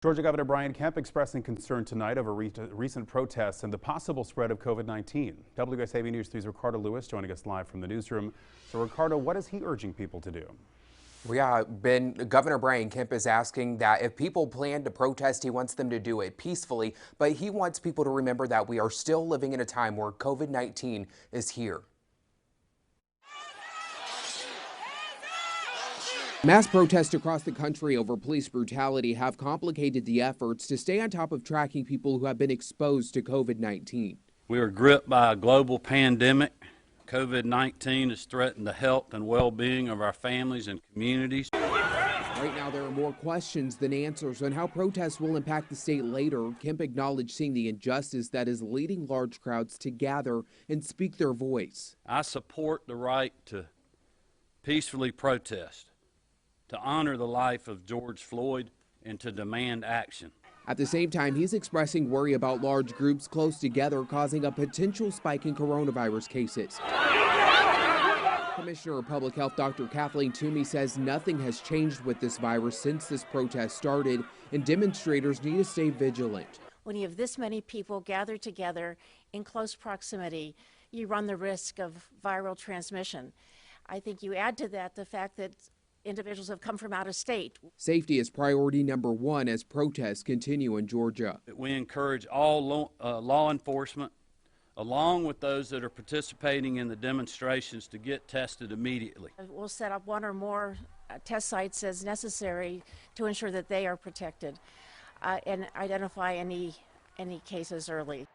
Georgia Governor Brian Kemp expressing concern tonight over recent protests and the possible spread of COVID-19. WSAV News 3's Ricardo Lewis joining us live from the newsroom. So Ricardo, what is he urging people to do? Yeah, Governor Brian Kemp is asking that if people plan to protest, he wants them to do it peacefully, but he wants people to remember that we are still living in a time where COVID-19 is here. Mass protests across the country over police brutality have complicated the efforts to stay on top of tracking people who have been exposed to COVID-19. We are gripped by a global pandemic. COVID-19 has threatened the health and well-being of our families and communities. Right now, there are more questions than answers on how protests will impact the state later. Kemp acknowledged seeing the injustice that is leading large crowds to gather and speak their voice. I support the right to peacefully protest, to honor the life of George Floyd, and to demand action. At the same time, he's expressing worry about large groups close together causing a potential spike in coronavirus cases. Commissioner of Public Health Dr. Kathleen Toomey says nothing has changed with this virus since this protest started, and demonstrators need to stay vigilant. When you have this many people gathered together in close proximity, you run the risk of viral transmission. I think you add to that the fact that individuals have come from out of state. Safety is priority number one as protests continue in Georgia. We encourage all law enforcement, along with those that are participating in the demonstrations, to get tested immediately. We'll set up one or more test sites as necessary to ensure that they are protected and identify any cases early.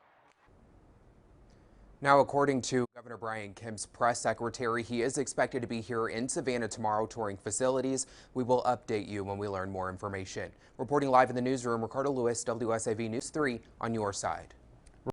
Now, according to Governor Brian Kemp's press secretary, he is expected to be here in Savannah tomorrow touring facilities. We will update you when we learn more information. Reporting live in the newsroom, Ricardo Lewis, WSAV News 3 on your side.